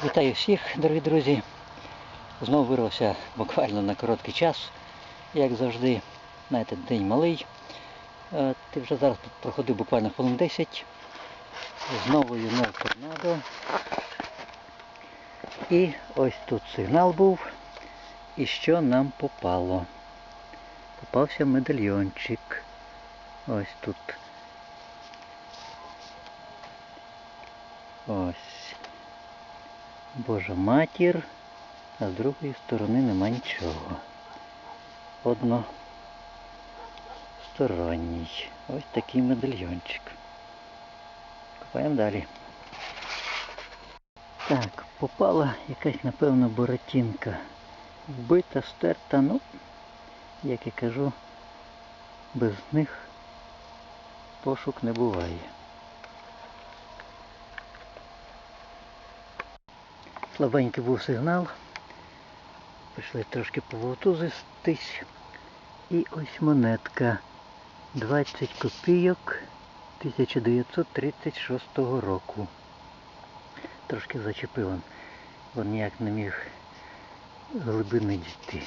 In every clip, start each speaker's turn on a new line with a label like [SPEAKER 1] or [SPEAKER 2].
[SPEAKER 1] Вітаю всіх, дорогі друзі. Знову вирвався буквально на короткий час. Як завжди, знаєте, день малий. Ти вже зараз проходив буквально хвилин 10. Знову юнел торнадо. І ось тут сигнал був. І що нам попало? Попався медальйончик. Ось тут. Ось. Божа матір, а з другої сторони нема нічого. Односторонній. Ось такий медальйончик. Копаємо далі. Так, попала якась, напевно, буратинка. Вбита, стерта, ну, як я кажу, без них пошук не буває. Слабенький був сигнал. Пішли трошки пововтузитись. І ось монетка. 20 копійок 1936 року. Трошки зачепив. Він ніяк не міг глибини дійти.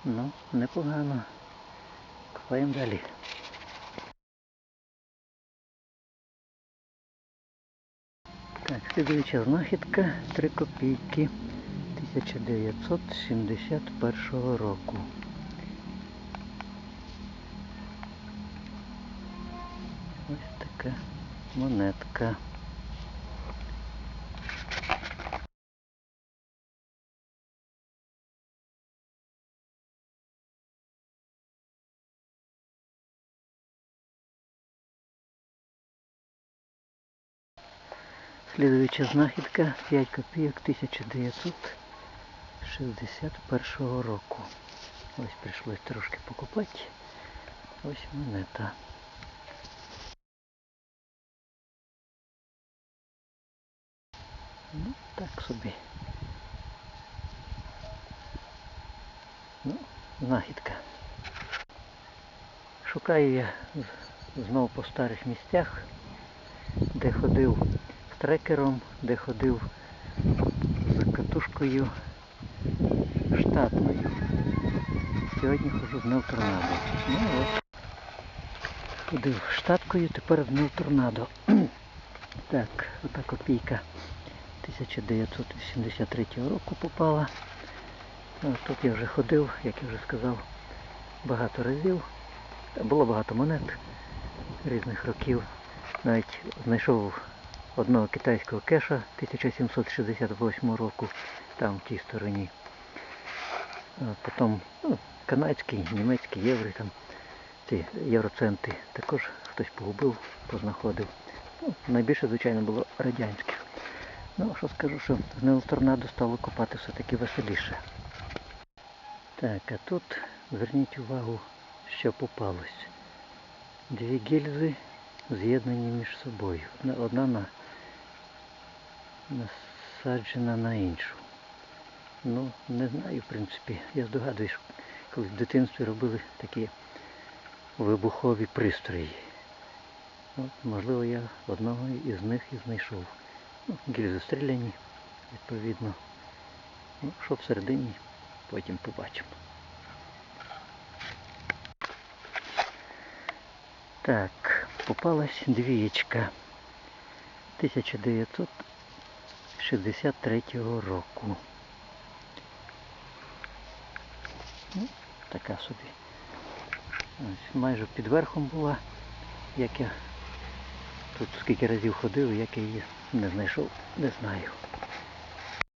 [SPEAKER 1] Ну, непогано. Копаємо далі. Так, слідуюча знахідка 3 копійки 1971 року. Ось така монетка. Слідуюча знахідка 5 копійок 1961 року. Ось прийшлось трошки покупати. Ось монета. Ну, так собі. Ну, знахідка. Шукаю я знову по старих місцях, де ходив з трекером, де ходив з катушкою штатною. Сьогодні ходжу в Нел Торнадо. Ну от. Ходив штаткою, тепер в Нел Торнадо. Так, ота копійка 1983 року попала. Тут я вже ходив, як я вже сказав, багато разів. Було багато монет різних років. Навіть знайшов одного китайського кеша 1768 року, там в тій стороні. Потім канадський, німецький, євро, там ці євроценти також хтось погубив, познаходив. Найбільше, звичайно, було радянських. Ну, що скажу, що з Нел Торнадо стало копати все-таки веселіше. Так, а тут зверніть увагу, що попалось. Дві гільзи з'єднані між собою. Одна насаджена на іншу. Ну, не знаю, в принципі. Я здогадуюсь, коли в дитинстві робили такі вибухові пристрої. От, можливо, я одного із них і знайшов. Ну, гільзи стріляні, відповідно. Ну, що всередині, потім побачимо. Так, попалась двієчка 1963 року. Ну, така собі. Ось, майже під верхом була, як я тут скільки разів ходив, як я її не знайшов, не знаю.